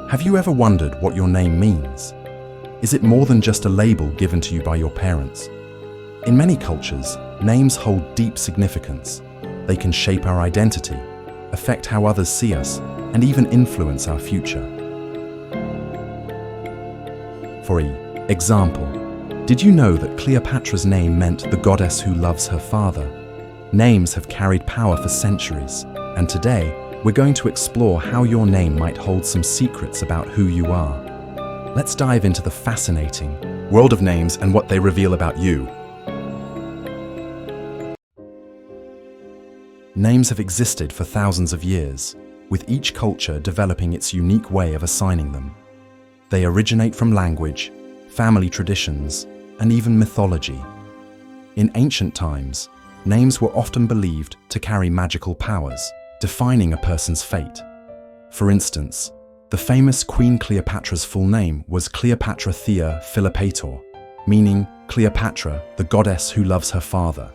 Have you ever wondered what your name means? Is it more than just a label given to you by your parents? In many cultures, names hold deep significance. They can shape our identity, affect how others see us, and even influence our future. For example, did you know that Cleopatra's name meant the goddess who loves her father? Names have carried power for centuries, and today, we're going to explore how your name might hold some secrets about who you are. Let's dive into the fascinating world of names and what they reveal about you. Names have existed for thousands of years, with each culture developing its unique way of assigning them. They originate from language, family traditions, and even mythology. In ancient times, names were often believed to carry magical powers, defining a person's fate. For instance, the famous Queen Cleopatra's full name was Cleopatra Thea Philopator, meaning Cleopatra, the goddess who loves her father.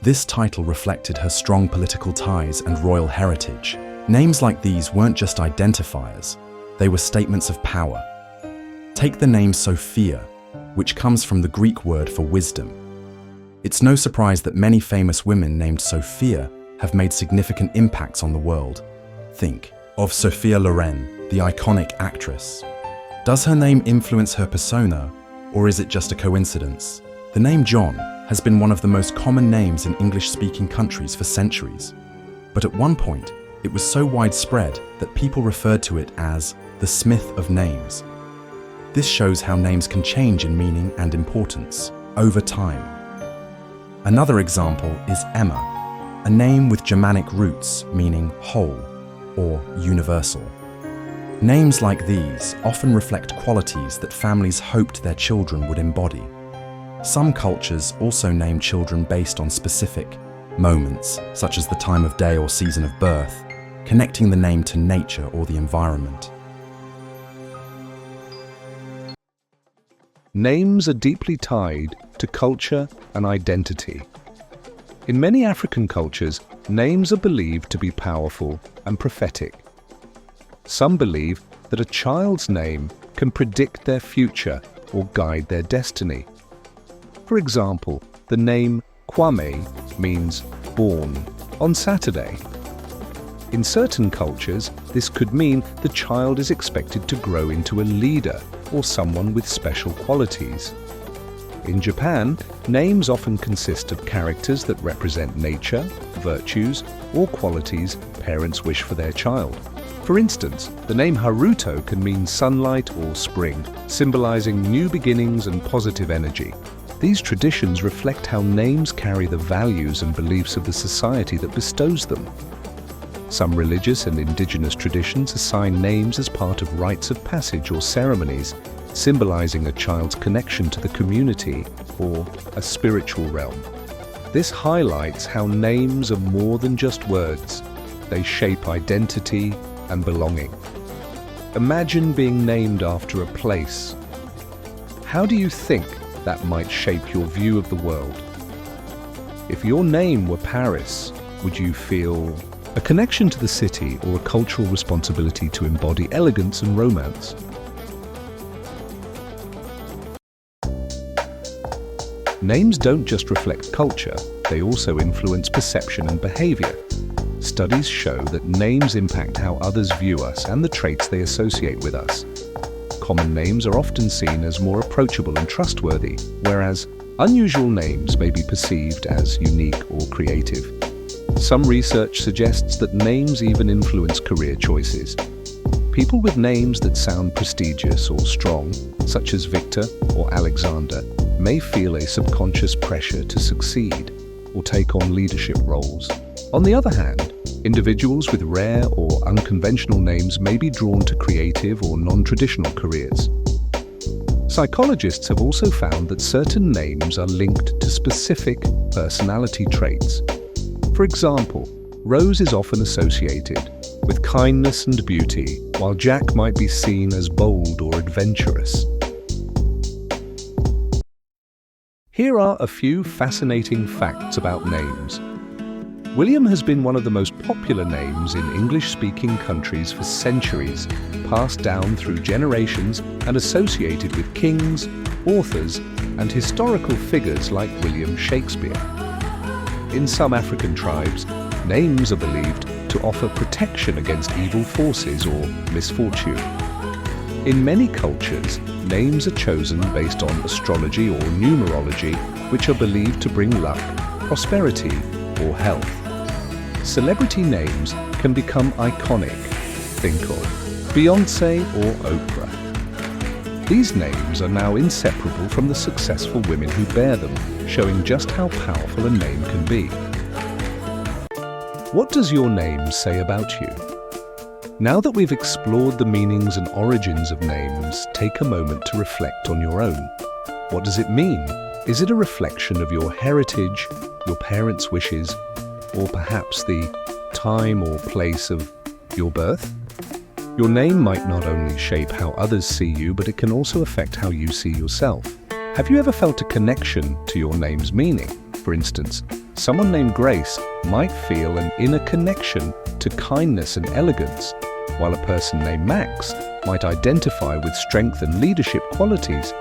This title reflected her strong political ties and royal heritage. Names like these weren't just identifiers, they were statements of power. Take the name Sophia, which comes from the Greek word for wisdom. It's no surprise that many famous women named Sophia have made significant impacts on the world. Think of Sophia Loren, the iconic actress. Does her name influence her persona, or is it just a coincidence? The name John has been one of the most common names in English-speaking countries for centuries. But at one point, it was so widespread that people referred to it as the Smith of Names. This shows how names can change in meaning and importance over time. Another example is Emma, a name with Germanic roots meaning whole or universal. Names like these often reflect qualities that families hoped their children would embody. Some cultures also name children based on specific moments, such as the time of day or season of birth, connecting the name to nature or the environment. Names are deeply tied to culture and identity. In many African cultures, names are believed to be powerful and prophetic. Some believe that a child's name can predict their future or guide their destiny. For example, the name Kwame means born on Saturday. In certain cultures, this could mean the child is expected to grow into a leader or someone with special qualities. In Japan, names often consist of characters that represent nature, virtues, or qualities parents wish for their child. For instance, the name Haruto can mean sunlight or spring, symbolizing new beginnings and positive energy. These traditions reflect how names carry the values and beliefs of the society that bestows them. Some religious and indigenous traditions assign names as part of rites of passage or ceremonies, symbolizing a child's connection to the community or a spiritual realm. This highlights how names are more than just words. They shape identity and belonging. Imagine being named after a place. How do you think that might shape your view of the world? If your name were Paris, would you feel a connection to the city or a cultural responsibility to embody elegance and romance? Names don't just reflect culture, they also influence perception and behavior. Studies show that names impact how others view us and the traits they associate with us. Common names are often seen as more approachable and trustworthy, whereas unusual names may be perceived as unique or creative. Some research suggests that names even influence career choices. People with names that sound prestigious or strong, such as Victor or Alexander, may feel a subconscious pressure to succeed or take on leadership roles. On the other hand, individuals with rare or unconventional names may be drawn to creative or non-traditional careers. Psychologists have also found that certain names are linked to specific personality traits. For example, Rose is often associated with kindness and beauty, while Jack might be seen as bold or adventurous. Here are a few fascinating facts about names. William has been one of the most popular names in English-speaking countries for centuries, passed down through generations and associated with kings, authors, and historical figures like William Shakespeare. In some African tribes, names are believed to offer protection against evil forces or misfortune. In many cultures, names are chosen based on astrology or numerology, which are believed to bring luck, prosperity, or health. Celebrity names can become iconic. Think of Beyoncé or Oprah. These names are now inseparable from the successful women who bear them, showing just how powerful a name can be. What does your name say about you? Now that we've explored the meanings and origins of names, take a moment to reflect on your own. What does it mean? Is it a reflection of your heritage, your parents' wishes, or perhaps the time or place of your birth? Your name might not only shape how others see you, but it can also affect how you see yourself. Have you ever felt a connection to your name's meaning? For instance, someone named Grace might feel an inner connection to kindness and elegance, while a person named Max might identify with strength and leadership qualities.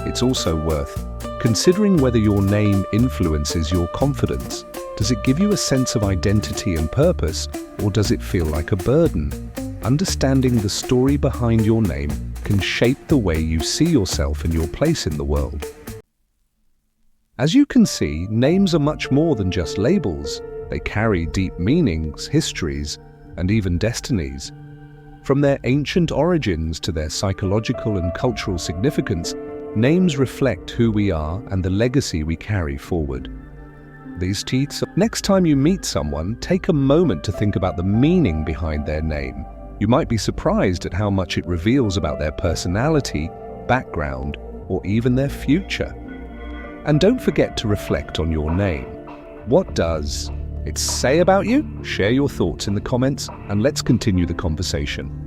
It's also worth considering whether your name influences your confidence. Does it give you a sense of identity and purpose, or does it feel like a burden? Understanding the story behind your name can shape the way you see yourself and your place in the world. As you can see, names are much more than just labels. They carry deep meanings, histories, and even destinies. From their ancient origins to their psychological and cultural significance, names reflect who we are and the legacy we carry forward. These teeth. Next time you meet someone, take a moment to think about the meaning behind their name. You might be surprised at how much it reveals about their personality, background, or even their future. And don't forget to reflect on your name. What does it say about you? Share your thoughts in the comments and let's continue the conversation.